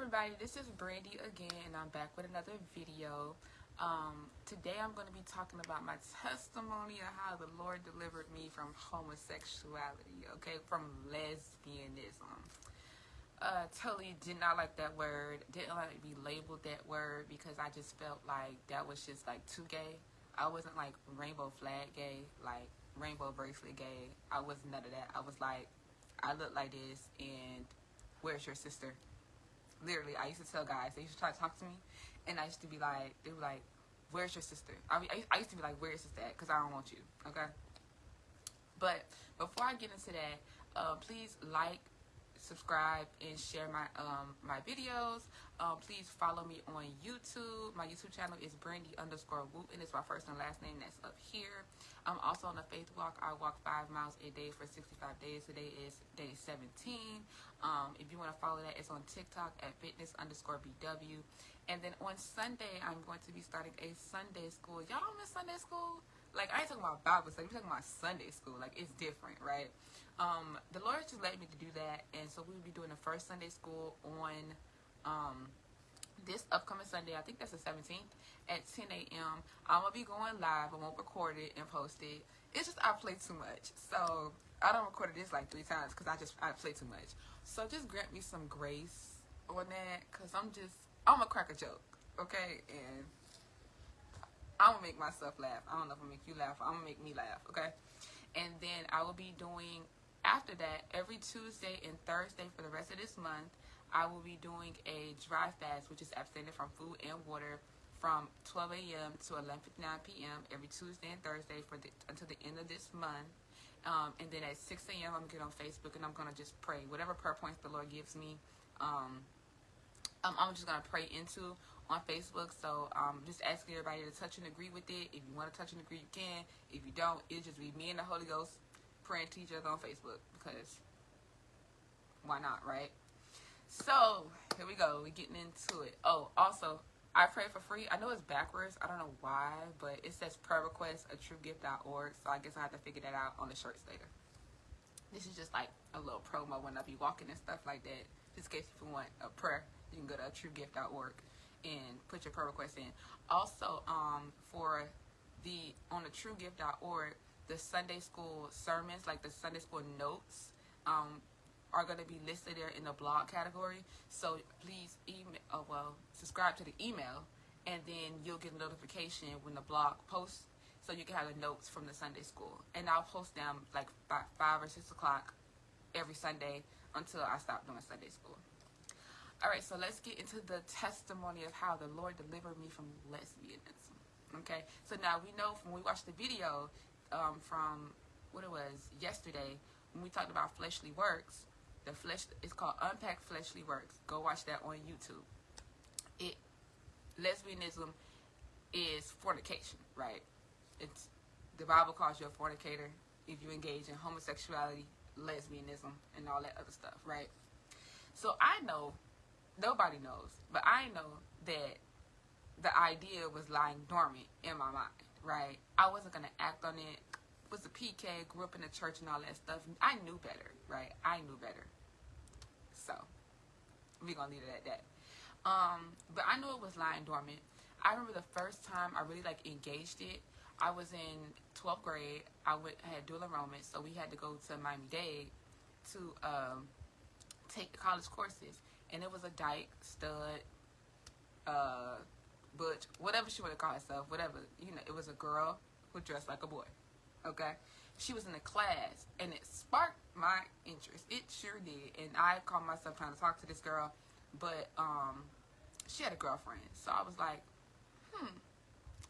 everybody, this is Brandy again, and I'm back with another video. Today I'm going to be talking about my testimony of how the Lord delivered me from homosexuality, okay, from lesbianism. Totally did not like that word, didn't like to be labeled that word because I just felt like that was just like too gay. I wasn't like rainbow flag gay, like rainbow bracelet gay. I was none of that. I was like, I look like this, and where's your sister? Literally, I used to tell guys, they used to try to talk to me, and I used to be like, they were like, where's your sister? I used to be like, where is your sister at? Because I don't want you, okay? But before I get into that, please like, subscribe, and share my videos. Please follow me on YouTube. My YouTube channel is Brandy_Whoop, and it's my first and last name that's up here. I'm also on a faith walk. I walk 5 miles a day for 65 days. Today is day 17. If you want to follow that, it's on TikTok at fitness_BW. And then on Sunday, I'm going to be starting a Sunday school. Y'all don't miss Sunday school? Like, I ain't talking about Bible study. I'm talking about Sunday school. Like, it's different, right? The Lord just let me to do that. And so we'll be doing the first Sunday school on this upcoming Sunday. I think that's the 17th at 10 a.m. I'm going to be going live. I won't record it and post it. It's just I play too much. So I don't record this like 3 times because I play too much. So just grant me some grace on that, because I'm going to crack a joke, okay? And I'm going to make myself laugh. I don't know if I'm going to make you laugh. I'm going to make me laugh, okay? And then I will be doing, after that, every Tuesday and Thursday for the rest of this month, I will be doing a dry fast, which is abstaining from food and water from 12 a.m. to 11:59 p.m. every Tuesday and Thursday until the end of this month. And then at 6 a.m. I'm going to get on Facebook and I'm going to just pray. Whatever prayer points the Lord gives me, I'm just going to pray into on Facebook. So just asking everybody to touch and agree with it. If you want to touch and agree, you can. If you don't, it'll just be me and the Holy Ghost praying to each other on Facebook, because why not, right? So here we go. We're getting into it. Oh, also, I pray for free. I know it's backwards. I don't know why, but it says prayer request at truegift.org. So I guess I have to figure that out on the shirts later. This is just like a little promo when I be walking and stuff like that. Just in case if you want a prayer, you can go to truegift.org and put your prayer request in. Also, on the truegift.org, the Sunday school sermons, like the Sunday school notes, are going to be listed there in the blog category. So please subscribe to the email, and then you'll get a notification when the blog posts, so you can have the notes from the Sunday school. And I'll post them like 5 or 6 o'clock every Sunday until I stop doing Sunday school. All right, so let's get into the testimony of how the Lord delivered me from lesbianism. Okay, so now we know from when we watched the video from what it was yesterday, when we talked about fleshly works. It's called Unpack Fleshly Works. Go watch that on YouTube. Lesbianism is fornication, right? It's the Bible calls you a fornicator if you engage in homosexuality, lesbianism, and all that other stuff, right? So I know, nobody knows, but I know that the idea was lying dormant in my mind, right? I wasn't going to act on it. Was a PK, grew up in the church and all that stuff. I knew better, right? I knew better. So, we're going to leave it at that. But I knew it was lying dormant. I remember the first time I really engaged it. I was in 12th grade. I had dual enrollment, so we had to go to Miami-Dade to take the college courses. And it was a dyke, stud, butch, whatever she wanted to call herself, whatever. It was a girl who dressed like a boy. Okay, she was in the class, and it sparked my interest. It sure did. And I caught myself trying to talk to this girl, but she had a girlfriend, so I was like,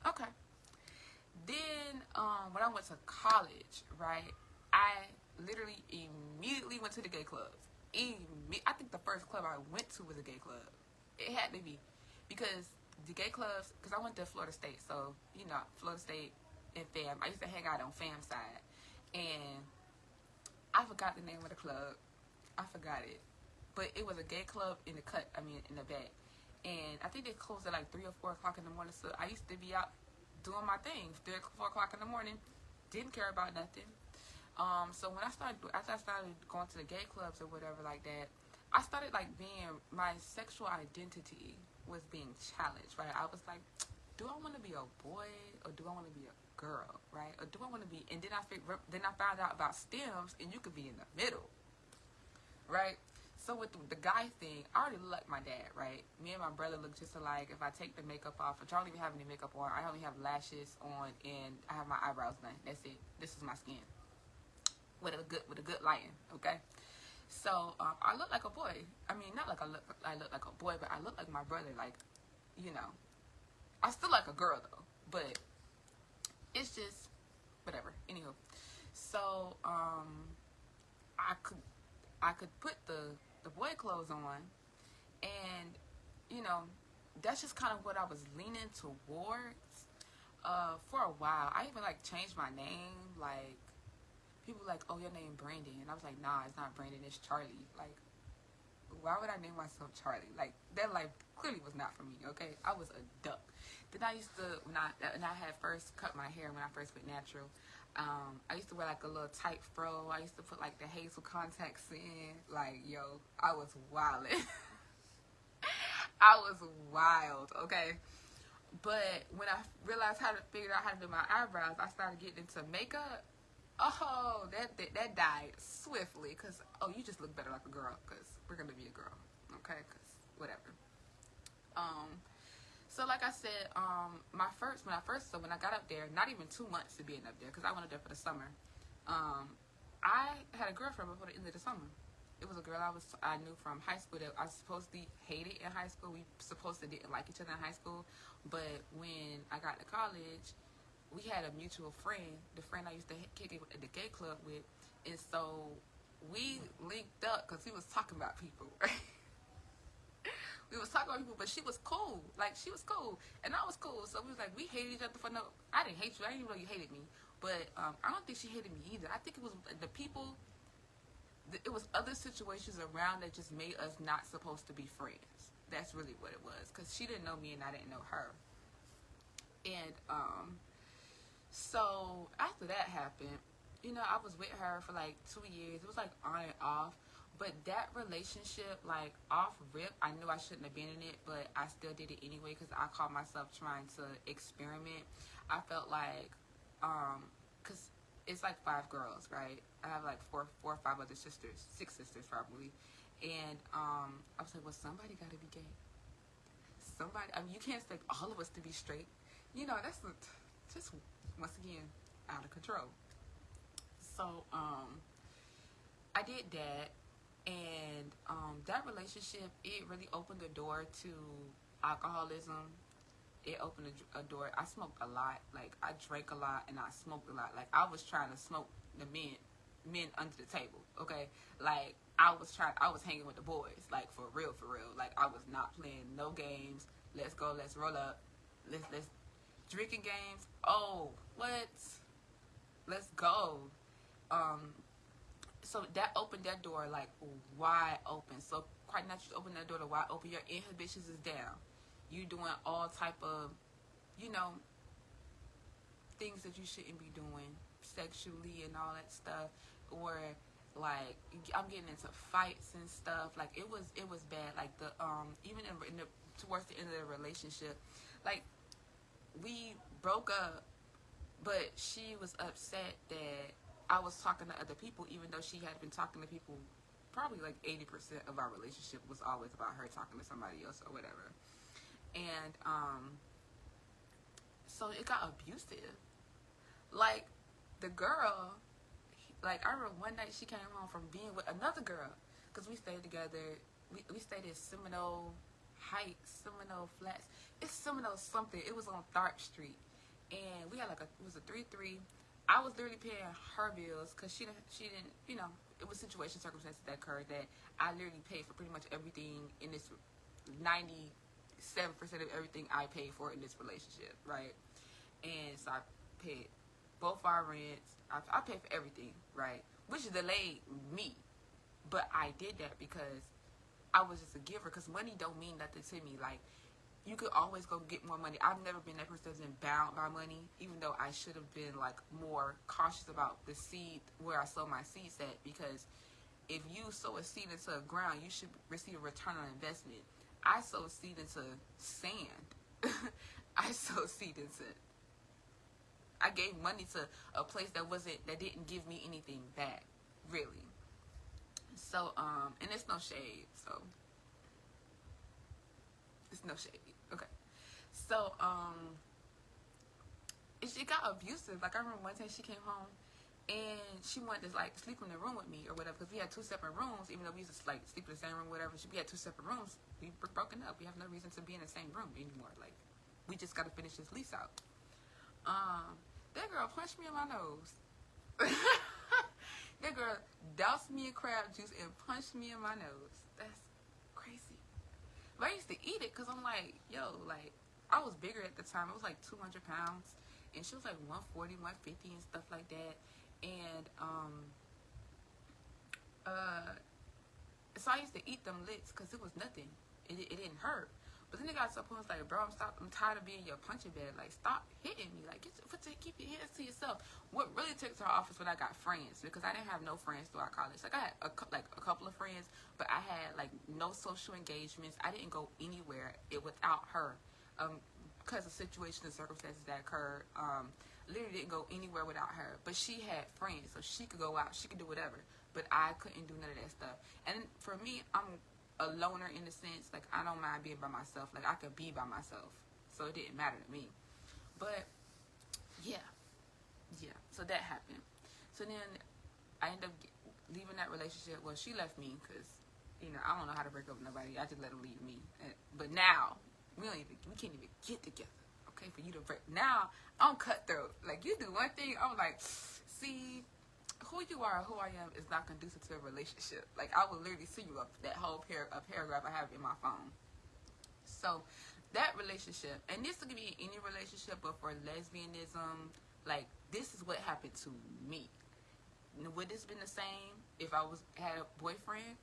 okay. Then when I went to college, right, I literally immediately went to the gay clubs. I think the first club I went to was a gay club. It had to be, because the gay clubs, because I went to Florida State, so Florida State and FAM. I used to hang out on FAM side, and I forgot the name of the club. I forgot it, but it was a gay club in the back, and I think they closed at like 3 or 4 o'clock in the morning. So I used to be out doing my thing 3 or 4 o'clock in the morning. Didn't care about nothing. So after I started going to the gay clubs or whatever like that, I started like my sexual identity was being challenged, right? I was like, do I want to be a boy or do I want to be a girl, right? Or do I want to be? And then I found out about stems, and you could be in the middle, right? So with the guy thing, I already look like my dad, right? Me and my brother look just alike. If I take the makeup off, which I don't even have any makeup on, I only have lashes on, and I have my eyebrows done. That's it. This is my skin with a good lighting, okay? So I look like a boy. I mean, not like I look like a boy, but I look like my brother. Like, you know, I still like a girl though, but it's just whatever. Anywho, so I could put the boy clothes on, and you know, that's just kind of what I was leaning towards for a while. I even like changed my name. Like, people were like, oh, your name Brandon, and I was like, nah, it's not Brandon, it's Charlie. Like, why would I name myself Charlie? Like, that life clearly was not for me. Okay, I was a duck. Then I used to, when I had first cut my hair, when I first went natural, I used to wear like a little tight fro. I used to put like the hazel contacts in. Like, yo, I was wildin'. I was wild, okay? But when I realized figured out how to do my eyebrows, I started getting into makeup. Oh, that died swiftly, because, oh, you just look better like a girl, because we're going to be a girl, okay? Because whatever. So like I said, when I got up there, not even 2 months to being up there, because I went up there for the summer, I had a girlfriend before the end of the summer. It was a girl I knew from high school that I supposedly hated in high school. We supposedly didn't like each other in high school, but when I got to college, we had a mutual friend, the friend I used to kick it at the gay club with, and so we linked up because we was talking about people, right? We was talking about people, but she was cool. Like, she was cool, and I was cool. So we was like, we hated each other for no. I didn't hate you. I didn't even know you hated me. But I don't think she hated me either. I think it was the people. It was other situations around that just made us not supposed to be friends. That's really what it was. Because she didn't know me and I didn't know her. And so after that happened, you know, I was with her for like 2 years. It was like on and off. But that relationship, like, off rip, I knew I shouldn't have been in it, but I still did it anyway because I called myself trying to experiment. I felt like, because it's like 5 girls, right? I have like four or five other sisters, 6 sisters probably. And I was like, well, somebody got to be gay. Somebody, I mean, you can't expect all of us to be straight. You know, that's just, once again, out of control. So, I did that. And that relationship, it really opened the door to alcoholism. It opened a door. I smoked a lot. Like, I drank a lot and I smoked a lot. Like, I was trying to smoke the men under the table, okay? Like, I was hanging with the boys, like, for real. Like, I was not playing no games. Let's go, let's roll up. Let's drinking games. Oh, what? Let's go. So that opened that door, like, wide open. So quite naturally, open that door to wide open. Your inhibitions is down. You doing all type of, you know, things that you shouldn't be doing sexually and all that stuff. Or like, I'm getting into fights and stuff. Like, it was bad. Like, the even towards the end of the relationship, like, we broke up, but she was upset that I was talking to other people, even though she had been talking to people. Probably like 80% of our relationship was always about her talking to somebody else or whatever. And so it got abusive. Like, the girl, like, I remember one night she came home from being with another girl, because we stayed together. We stayed in Seminole Heights, Seminole Flats. It's Seminole something. It was on Tharp Street. And we had like it was a 3-3. I was literally paying her bills because she didn't, you know, it was circumstances that occurred that I literally paid for pretty much everything in this, 97% of everything I paid for in this relationship, right? And so I paid both our rents. I paid for everything, right? Which delayed me. But I did that because I was just a giver, because money don't mean nothing to me. Like, you could always go get more money. I've never been that person that's been bound by money, even though I should have been, like, more cautious about the seed, where I sow my seeds at, because if you sow a seed into a ground, you should receive a return on investment. I sow seed into sand. I gave money to a place that didn't give me anything back, really. So, and it's no shade, so it's no shade. Okay. So, she got abusive. Like, I remember one time she came home and she wanted to, like, sleep in the room with me or whatever, because we had 2 separate rooms. Even though we used to, like, sleep in the same room or whatever, we had 2 separate rooms. We were broken up. We have no reason to be in the same room anymore. Like, we just got to finish this lease out. That girl punched me in my nose. That girl doused me in crab juice and punched me in my nose. That's crazy. But I used to eat it because I'm like, yo, like, I was bigger at the time. I was like 200 pounds. And she was like 140, 150 and stuff like that. And, so I used to eat them licks because it was nothing. It didn't hurt. But then it got to a point, I was like, bro, I'm tired of being your punching bag. Like, stop hitting me. Like, keep your hands to yourself. What really took her off is when I got friends, because I didn't have no friends throughout college. Like, I had a couple of friends, but I had, like, no social engagements. I didn't go anywhere without her, because of situations and circumstances that occurred. Literally didn't go anywhere without her. But she had friends, so she could go out. She could do whatever. But I couldn't do none of that stuff. And for me, I'm a loner in the sense, like, I don't mind being by myself. Like, I could be by myself, so it didn't matter to me. But yeah, so that happened. So then I ended up leaving that relationship. Well, she left me because, you know, I don't know how to break up with nobody. I just let them leave me. But now we can't even get together, okay, for you to break. Now I'm cutthroat. Like, you do one thing, I'm like, see, who you are, who I am is not conducive to a relationship. Like, I will literally see you up that whole paragraph I have in my phone. So that relationship, and this could be any relationship, but for lesbianism, like, this is what happened to me. Would this been the same if I had a boyfriend?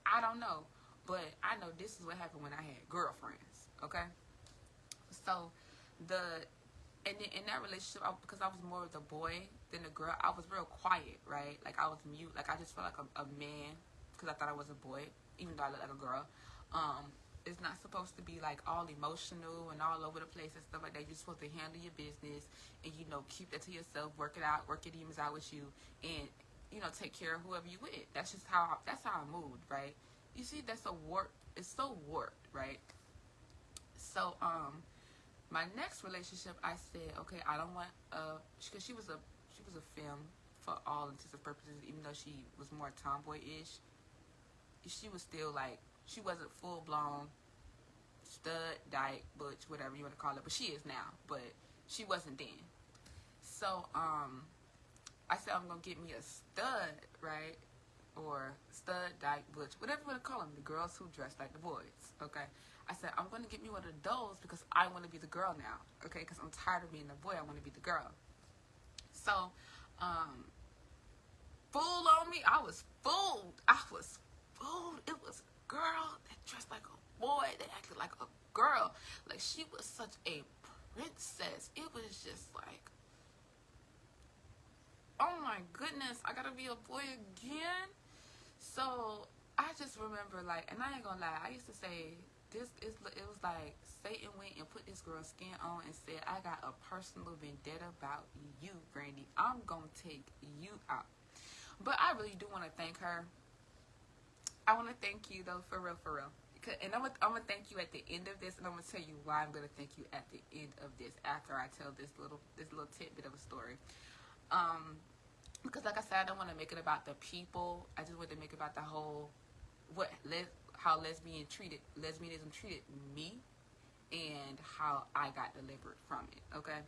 I don't know, but I know this is what happened when I had girlfriends. Okay, so and then in that relationship, because I was more of the boy than the girl, I was real quiet, right? Like, I was mute. Like, I just felt like a man because I thought I was a boy, even though I looked like a girl. It's not supposed to be, like, all emotional and all over the place and stuff like that. You're supposed to handle your business and, you know, keep that to yourself, work it out, work your demons out with you, and, you know, take care of whoever you with. That's how I moved, right? You see, it's so warped, right? So, my next relationship, I said, okay, I don't want, because she was a femme for all intents and purposes, even though she was more tomboy-ish. She was still, like, she wasn't full-blown stud, dyke, butch, whatever you want to call it, but she is now, but she wasn't then. So, I said, I'm going to get me a stud, right, or stud, dyke, butch, whatever you want to call them, the girls who dress like the boys, okay? I said, I'm going to get me one of those because I want to be the girl now, okay, because I'm tired of being the boy, I want to be the girl. So, fool on me, I was fooled. It was a girl that dressed like a boy, that acted like a girl. Like, she was such a princess. It was just like, oh my goodness, I gotta be a boy again. So I just remember, like, and I ain't gonna lie, I used to say, it was like Satan went and put this girl's skin on and said, I got a personal vendetta about you, Brandy. I'm gonna take you out. But I really do want to thank her. I want to thank you, though, for real. And I'm gonna thank you at the end of this, and I'm gonna tell you why I'm gonna thank you at the end of this, after I tell this little tidbit of a story. Because, like I said, I don't want to make it about the people. I just want to make it about the whole how lesbianism treated me, and how I got delivered from it. Okay,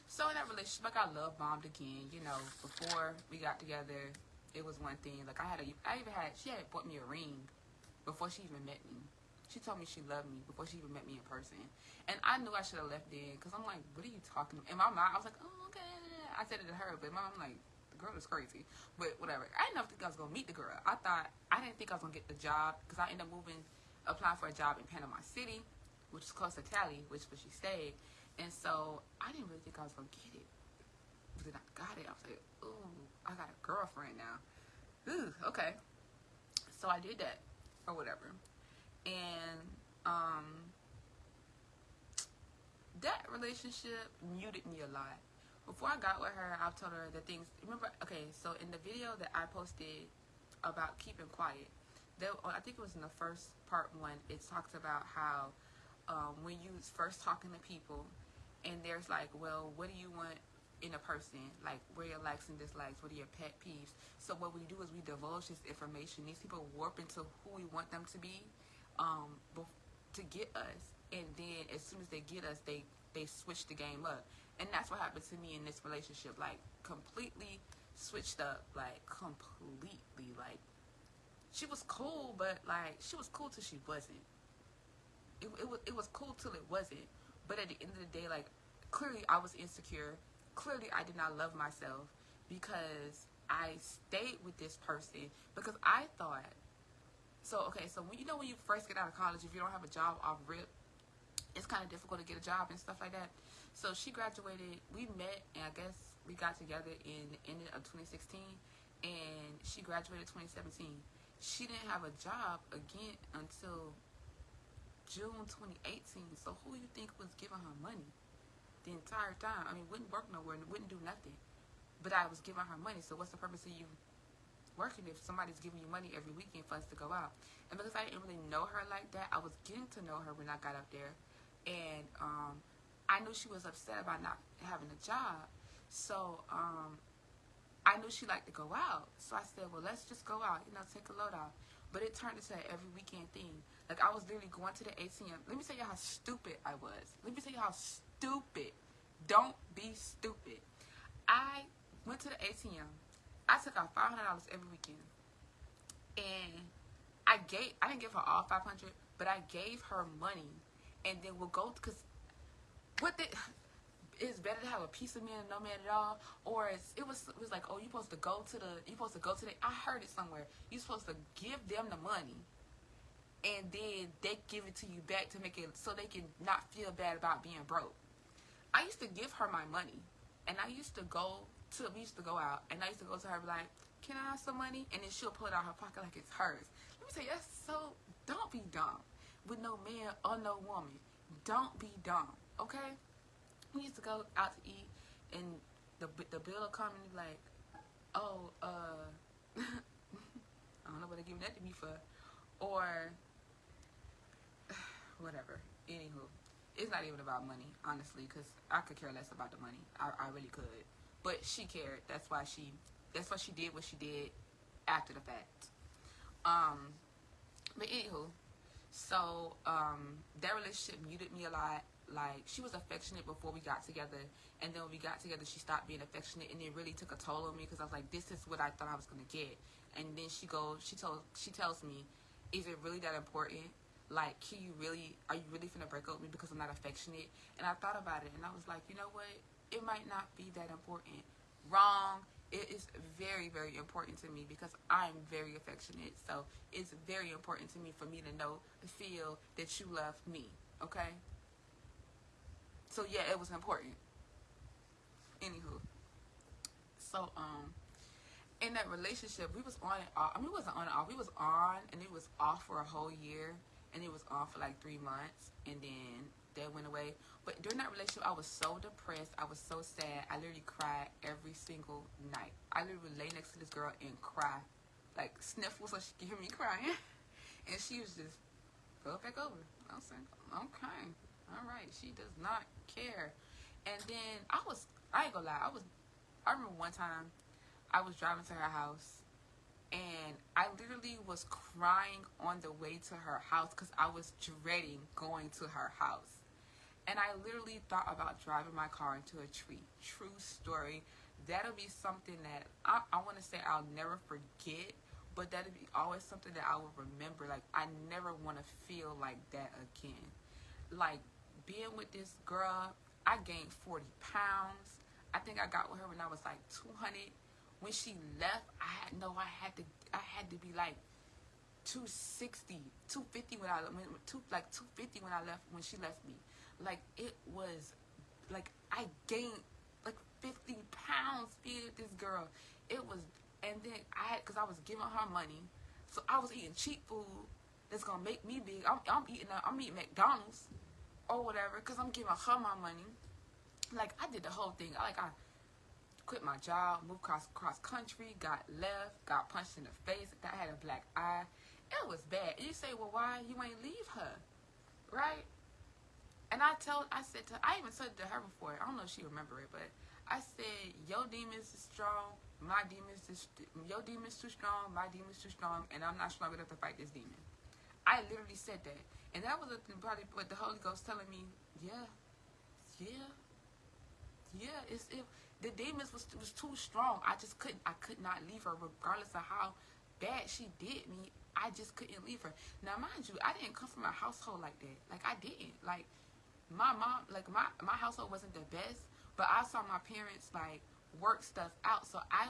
so in that relationship, I got love bombed again. You know, before we got together, it was one thing. Like, she had bought me a ring before she even met me. She told me she loved me before she even met me in person, and I knew I should have left then, because I'm like, what are you talking about? In my mind, I was like, oh, okay. I said it to her, but in my mind, I'm like, the girl is crazy. But whatever. I didn't think I was gonna meet the girl. I didn't think I was gonna get the job, because I ended up applying for a job in Panama City, which is close to Cali, which where she stayed. And so I didn't really think I was gonna get it. But then I got it. I was like, ooh, I got a girlfriend now. Ooh, okay. So I did that or whatever. And that relationship muted me a lot. Before I got with her, I told her the things. Remember, okay, so in the video that I posted about keeping quiet, I think it was in the first part one, it talks about how when you first talking to people, and there's like, well, what do you want in a person? Like, what are your likes and dislikes? What are your pet peeves? So what we do is we divulge this information. These people warp into who we want them to be to get us. And then as soon as they get us, they switch the game up. And that's what happened to me in this relationship. Like, completely switched up. Like, completely. Like, she was cool, but, like, she was cool till she wasn't. It was cool till it wasn't. But at the end of the day, like, clearly I was insecure. Clearly I did not love myself because I stayed with this person because I thought, so, okay, so when you first get out of college, if you don't have a job off rip, it's kind of difficult to get a job and stuff like that. So she graduated, we met, and I guess we got together in the end of 2016, and she graduated 2017. She didn't have a job again until June 2018. So who you think was giving her money the entire time? I mean, wouldn't work nowhere and wouldn't do nothing. But I was giving her money, so what's the purpose of you working if somebody's giving you money every weekend for us to go out? And because I didn't really know her like that, I was getting to know her when I got up there. And I knew she was upset about not having a job. So I knew she liked to go out. So I said, well, let's just go out, take a load out. But it turned into an every weekend thing. Like, I was literally going to the ATM. Let me tell you how stupid I was. Let me tell you how stupid. Don't be stupid. I went to the ATM. I took out $500 every weekend. And I didn't give her all $500, but I gave her money. And then we'll go, because it's better to have a piece of man and no man at all, or it was like, oh, you're supposed to go to the, I heard it somewhere, you're supposed to give them the money, and then they give it to you back to make it, so they can not feel bad about being broke. I used to give her my money, and we used to go out, and I used to go to her and be like, can I have some money? And then she'll pull it out of her pocket like it's hers. Let me tell you, don't be dumb with no man or no woman. Don't be dumb, okay? We used to go out to eat, and the bill will come and be like, oh, I don't know what they're giving that to me for, or whatever. Anywho, it's not even about money, honestly, because I could care less about the money. I really could, but she cared. That's why she did what she did after the fact. But anywho, so that relationship muted me a lot. Like, she was affectionate before we got together, and then when we got together, she stopped being affectionate, and it really took a toll on me, because I was like, this is what I thought I was going to get. And then she tells me, is it really that important? Like, are you really finna break up with me because I'm not affectionate? And I thought about it, and I was like, you know what? It might not be that important. Wrong. It is very, very important to me because I'm very affectionate. So it's very important to me for me to feel that you love me. Okay? So yeah, it was important. Anywho. So, in that relationship, we was on and off. I mean, we wasn't on and off. We was on, and it was off for a whole year. And it was off for like 3 months. And then that went away. But during that relationship, I was so depressed. I was so sad. I literally cried every single night. I literally would lay next to this girl and cry. Like, sniffle so she could hear me crying. And she was just, go back over. I was like, okay. All right. She does not care. And then I ain't gonna lie. I remember one time I was driving to her house. And I literally was crying on the way to her house because I was dreading going to her house. And I literally thought about driving my car into a tree. True story. That'll be something that I want to say I'll never forget, but that'll be always something that I will remember. Like, I never want to feel like that again. Like, being with this girl, I gained 40 pounds. I think I got with her when I was like 200. When she left, I had to be like 260, 250 when I like 250 when she left me. Like, it was like I gained like 50 pounds feeding this girl. It was, and then because I was giving her money, So I was eating cheap food that's gonna make me big. I'm eating McDonald's or whatever because I'm giving her my money. Like, I did the whole thing. I quit my job, moved cross country, got left, got punched in the face. I had a black eye. It was bad. And you say, well, why you ain't leave her, right? And I even said it to her before. I don't know if she remember it, but I said, your demons is strong, your demon's too strong, my demon's too strong, and I'm not strong enough to fight this demon. I literally said that. And that was probably what the Holy Ghost telling me, the demons was too strong. I could not leave her regardless of how bad she did me. I just couldn't leave her. Now, mind you, I didn't come from a household like that. Like, I didn't. Like, my mom, like, my household wasn't the best, but I saw my parents, like, work stuff out. So I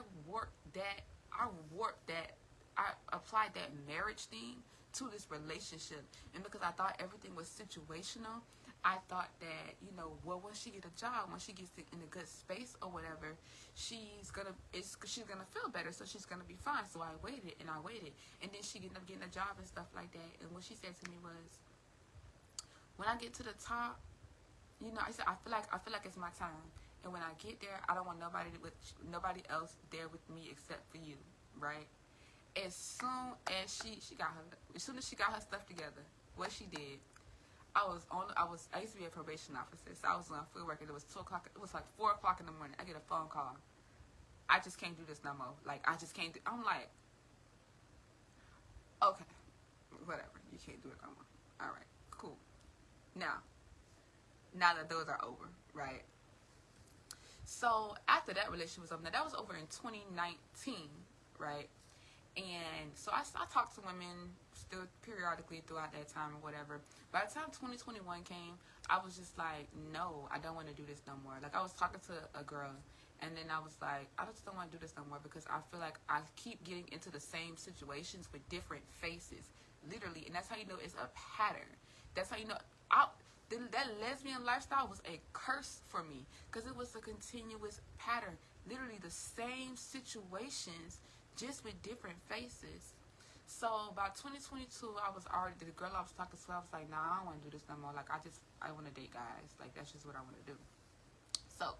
applied that marriage thing to this relationship. And because I thought everything was situational, I thought that, well, once she get a job, once she gets in a good space or whatever, she's gonna feel better, so she's gonna be fine. So I waited, and then she ended up getting a job and stuff like that. And what she said to me was, when I get to the top, I said, I feel like it's my time. And when I get there, I don't want nobody else there with me except for you, right? As soon as she got her stuff together, what she did, I used to be a probation officer, so I was on field work, and it was 2 o'clock. It was like 4 o'clock in the morning. I get a phone call. I just can't do this no more. Like, I'm like, okay, whatever. You can't do it no more. All right, cool. Now that those are over, right? So after that relationship was over, now that was over in 2019, right? And so I talked to women still periodically throughout that time or whatever. By the time 2021 came, I was just like, no, I don't want to do this no more. Like, I was talking to a girl, and then I was like, I just don't want to do this no more because I feel like I keep getting into the same situations with different faces, literally. And that's how you know it's a pattern. That's how you know that lesbian lifestyle was a curse for me because it was a continuous pattern. Literally the same situations, just with different faces. So by 2022, the girl I was talking to, I was like, nah, I don't want to do this no more. Like, I want to date guys. Like, that's just what I want to do. So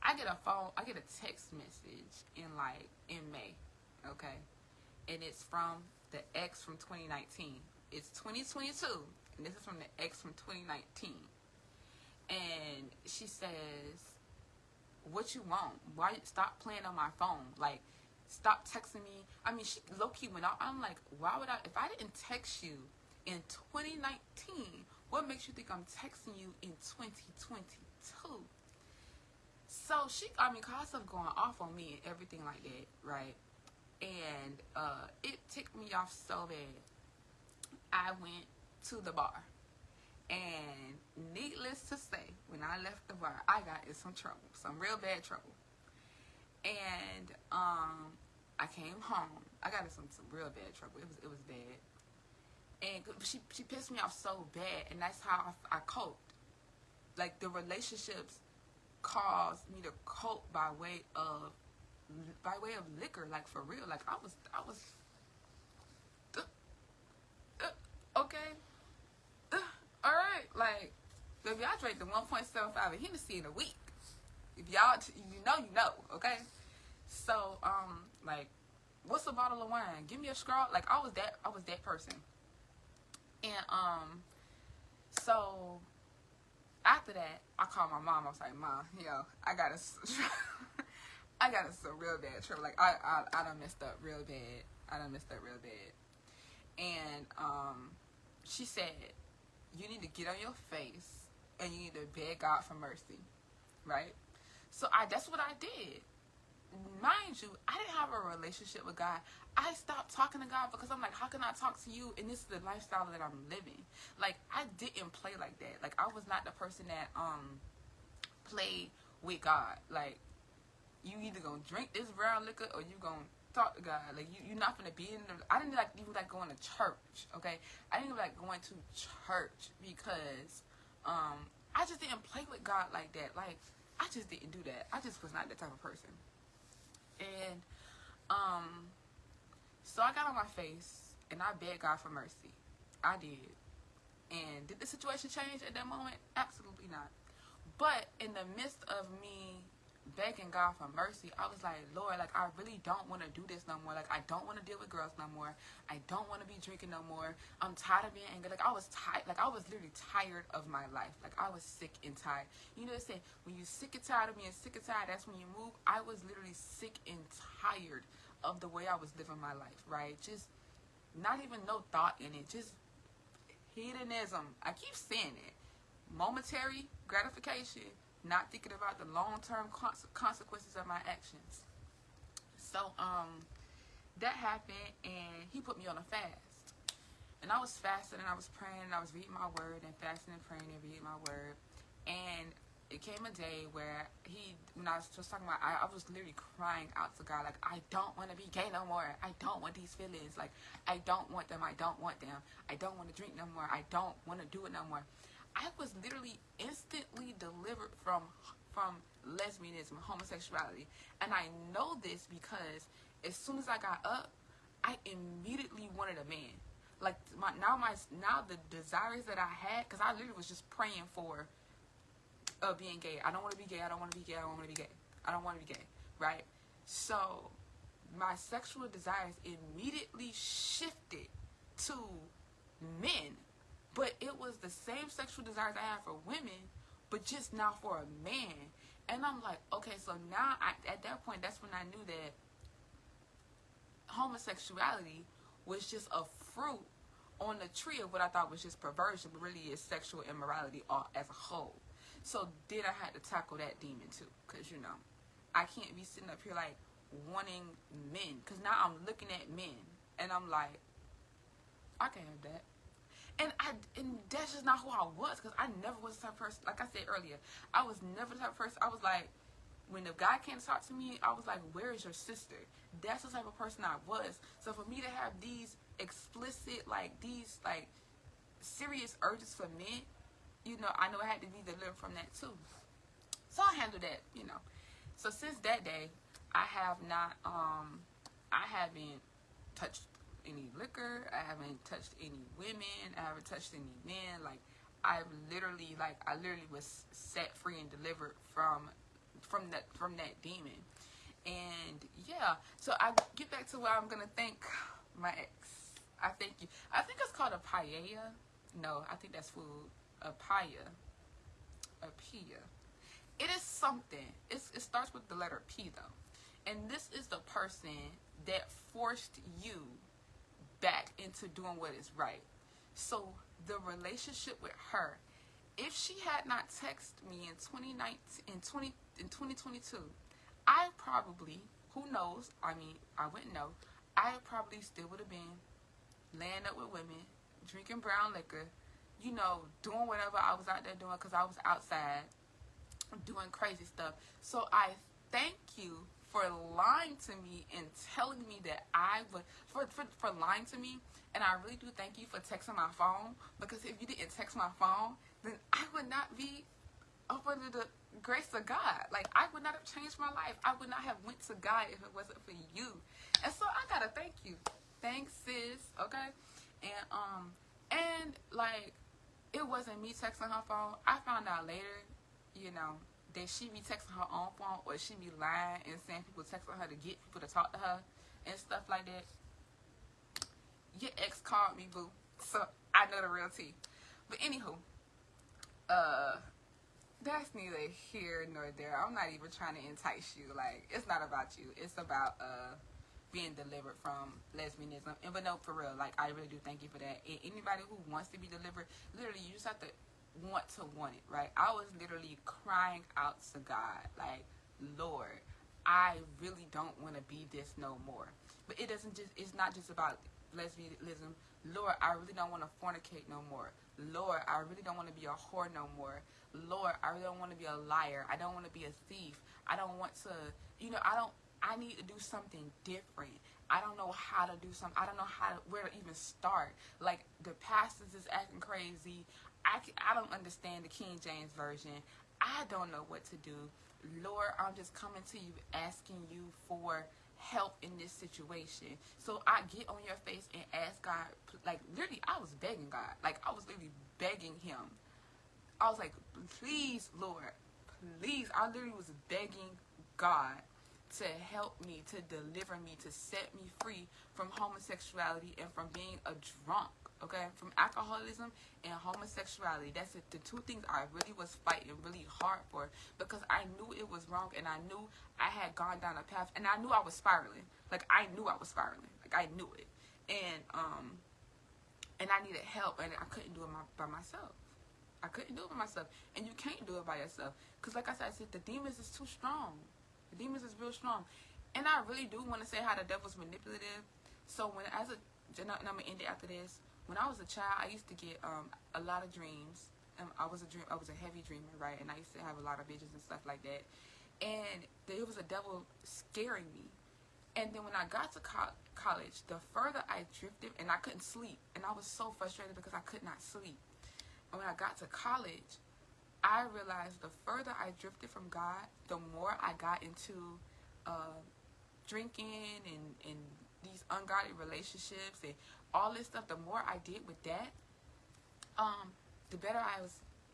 I get a text message in May, okay? And it's from the ex from 2019. It's 2022, and this is from the ex from 2019. And she says, what you want? Why stop playing on my phone? Like, stop texting me. I mean, she low-key went out. I'm like, why would if I didn't text you in 2019, what makes you think I'm texting you in 2022? So she, cause stuff going off on me and everything like that, right? And it ticked me off so bad. I went to the bar. And needless to say, when I left the bar, I got in some trouble, some real bad trouble. And I came home. I got in some real bad trouble. It was bad. And she pissed me off so bad, and that's how I coped. Like, the relationships caused me to cope by way of liquor, like, for real. Like, I was okay. All right, like, baby, I drank the 1.75 of Hennessy in a week. If y'all, you know, okay? So, like, what's a bottle of wine? Give me a straw. Like, I was that person. And, so, after that, I called my mom. I was like, Mom, I got some real bad trouble. Like, I done messed up real bad. And, she said, you need to get on your face and you need to beg God for mercy, right? So that's what I did. Mind you, I didn't have a relationship with God. I stopped talking to God because I'm like, how can I talk to you? And this is the lifestyle that I'm living. Like, I didn't play like that. Like, I was not the person that played with God. Like, you either gonna drink this brown liquor or you gonna talk to God. Like, you're not gonna be in the. I didn't even like going to church. Okay, I didn't even like going to church because I just didn't play with God like that. Like, I just didn't do that. I just was not that type of person. And so I got on my face and I begged God for mercy. I did. And did the situation change at that moment? Absolutely not. But in the midst of me begging God for mercy, I was like, Lord, like, I really don't want to do this no more. Like, I don't want to deal with girls no more. I don't want to be drinking no more. I'm tired of being angry. Like, I was tired. Like, I was literally tired of my life. Like, I was sick and tired. You know, they say, when you're sick and tired of being sick and tired, that's when you move. I was literally sick and tired of the way I was living my life, right? Just not even no thought in it. Just hedonism. I keep saying it. Momentary gratification, not thinking about the long-term consequences of my actions. So that happened, and he put me on a fast, and I was fasting, and I was praying, and I was reading my word, and fasting and praying and reading my word. And it came a day where when I was just talking about, I was literally crying out to God, like, I don't want to be gay no more. I don't want these feelings. Like, I don't want them. I don't want them. I don't want to drink no more. I don't want to do it no more. I was literally instantly delivered from lesbianism, homosexuality. And I know this because as soon as I got up, I immediately wanted a man. Like, now the desires that I had, because I literally was just praying for being gay. I don't want to be gay. I don't want to be gay. I don't want to be gay. I don't want to be gay. Right? So my sexual desires immediately shifted to men. But it was the same sexual desires I had for women, but just now for a man. And I'm like, okay, so now at that point, that's when I knew that homosexuality was just a fruit on the tree of what I thought was just perversion, but really is sexual immorality as a whole. So then I had to tackle that demon too, because, you know, I can't be sitting up here like wanting men, because now I'm looking at men, and I'm like, I can't have that. And that's just not who I was, because I never was the type of person, like I said earlier, I was never the type of person. I was like, when the guy came to talk to me, I was like, where is your sister? That's the type of person I was. So for me to have these explicit, like, these, like, serious urges for men, you know, I know I had to be delivered from that too. So I handled that, you know. So since that day, I haven't touched any liquor, I haven't touched any women, I haven't touched any men. Like, I literally was set free and delivered from that demon. And yeah, so I get back to where I'm gonna thank my ex. I thank you. I think it's called a paella. No, I think that's food. A pia. It is something. It starts with the letter P though. And this is the person that forced you back into doing what is right. So the relationship with her, if she had not texted me in 2022, I probably, who knows, I mean, I wouldn't know, I probably still would have been laying up with women, drinking brown liquor, you know, doing whatever I was out there doing, because I was outside doing crazy stuff. So I thank you for lying to me and telling me that I would, for lying to me. And I really do thank you for texting my phone, because if you didn't text my phone, then I would not be up under the grace of God. Like, I would not have changed my life. I would not have went to God if it wasn't for you. And so I gotta thank you. Thanks, sis. Okay? And like, it wasn't me texting her phone. I found out later, you know, that she be texting her own phone, or she be lying and saying people texting her to get people to talk to her and stuff like that. Your ex called me, boo. So I know the real tea. But anywho, that's neither here nor there. I'm not even trying to entice you. Like, it's not about you. It's about being delivered from lesbianism. And but no, for real, like, I really do thank you for that. And anybody who wants to be delivered, literally, you just have to want it, right? I was literally crying out to God, like, Lord, I really don't want to be this no more. But it's not just about lesbianism. Lord, I really don't want to fornicate no more. Lord, I really don't want to be a whore no more. Lord, I really don't want to be a liar. I don't want to be a thief. I don't want to, you know, I need to do something different. I don't know how to do something. I don't know where to even start. Like, the pastors is acting crazy. I don't understand the King James Version. I don't know what to do. Lord, I'm just coming to you, asking you for help in this situation. So I get on your face and ask God, like literally I was begging God. Like I was literally begging him. I was like, please, Lord, please. I literally was begging God to help me, to deliver me, to set me free from homosexuality and from being a drunk, okay? From alcoholism and homosexuality. That's it, the two things I really was fighting really hard for, because I knew it was wrong, and I knew I had gone down a path, and I knew I was spiraling. Like, I knew I was spiraling. Like, I knew it. And I needed help, and I couldn't do it by myself. I couldn't do it by myself. And you can't do it by yourself. Because like I said, the demons is too strong. The demons is real strong. And I really do want to say how the devil's manipulative. So when, and I'm going to end it after this. When I was a child, I used to get a lot of dreams. I was a heavy dreamer, right? And I used to have a lot of visions and stuff like that. And there was a devil scaring me. And then when I got to college, the further I drifted, and I couldn't sleep. And I was so frustrated because I could not sleep. And when I got to college, I realized the further I drifted from God, the more I got into drinking and these ungodly relationships and all this stuff. The more I did with that, the better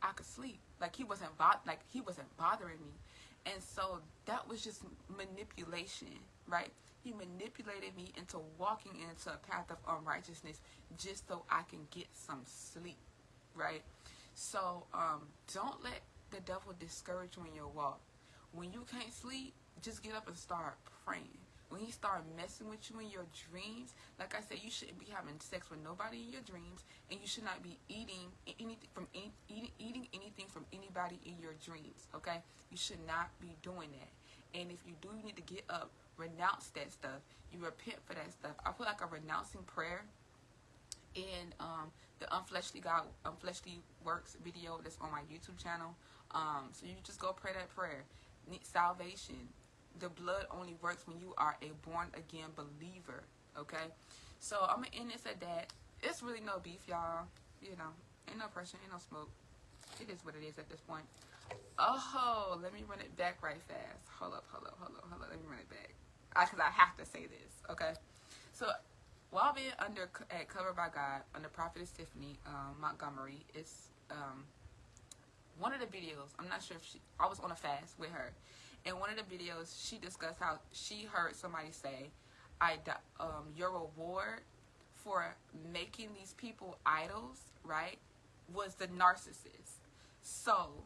I could sleep. Like he wasn't bothering me. And so that was just manipulation, right? He manipulated me into walking into a path of unrighteousness just so I can get some sleep, right? So don't let the devil discourage you in your walk. When you can't sleep, just get up and start praying. When he start messing with you in your dreams, like I said, you shouldn't be having sex with nobody in your dreams, and you should not be eating anything from anything from anybody in your dreams. Okay, you should not be doing that. And if you do, you need to get up, renounce that stuff. You repent for that stuff. I put like a renouncing prayer in the Unfleshly Works video that's on my YouTube channel. So you just go pray that prayer. Need salvation. The blood only works when you are a born again believer. Okay, so I'm gonna end this at that. It's really no beef, y'all. You know, ain't no pressure, ain't no smoke. It is what it is at this point. Oh, let me run it back right fast. Hold up. Let me run it back. Because I have to say this, okay? So, while being at Covered by God, under Prophetess Tiffany Montgomery, it's one of the videos. I'm not sure if I was on a fast with her. In one of the videos, she discussed how she heard somebody say, your reward for making these people idols, right, was the narcissist. So,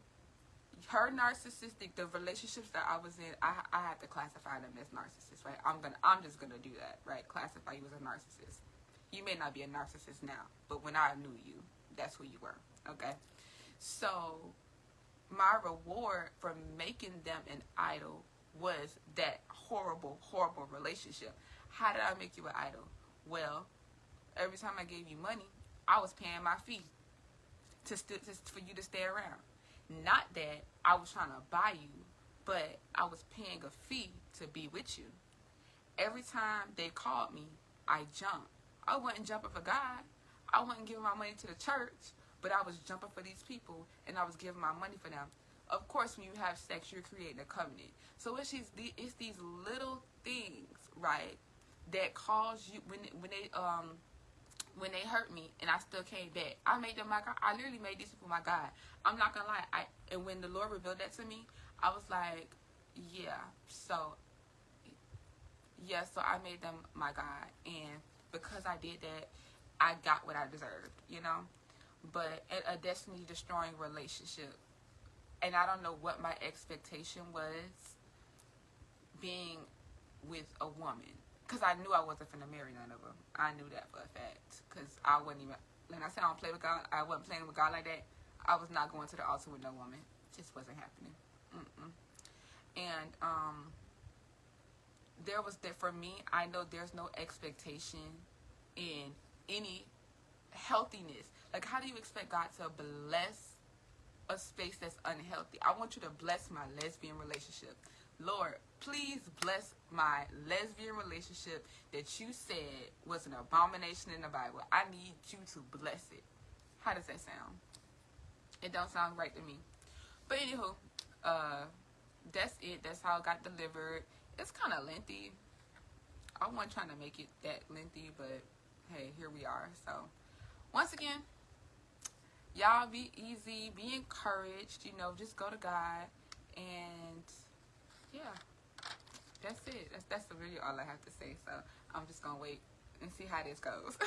her narcissistic, the relationships that I was in, I had to classify them as narcissists, right? I'm just gonna do that, right? Classify you as a narcissist. You may not be a narcissist now, but when I knew you, that's who you were, okay? So, my reward for making them an idol was that horrible relationship. How did I make you an idol? Well, every time I gave you money, I was paying my fee for you to stay around. Not that I was trying to buy you, but I was paying a fee to be with you. Every time they called me, I jumped. I wasn't jumping for God. I wasn't giving my money to the church, but I was jumping for these people, and I was giving my money for them. Of course, when you have sex, you're creating a covenant. So it's these little things, right, that cause you when they hurt me, and I still came back. I made them my God. I literally made these people my God. I'm not gonna lie. And when the Lord revealed that to me, I was like, yeah. So I made them my God, and because I did that, I got what I deserved, you know. But a destiny destroying relationship, and I don't know what my expectation was being with a woman. Because I knew I wasn't finna marry none of them. I knew that for a fact. Because I wasn't even, when I said I don't play with God, I wasn't playing with God like that. I was not going to the altar with no woman. It just wasn't happening. And there was that for me, I know there's no expectation in any healthiness. Like, how do you expect God to bless a space that's unhealthy? I want you to bless my lesbian relationship. Lord, please bless my lesbian relationship that you said was an abomination in the Bible. I need you to bless it. How does that sound? It don't sound right to me. But anywho, that's it. That's how I got delivered. It's kind of lengthy. I wasn't trying to make it that lengthy, but hey, here we are. So once again, y'all be easy, be encouraged, you know, just go to God, and yeah, that's it. That's really all I have to say. So I'm just gonna wait and see how this goes.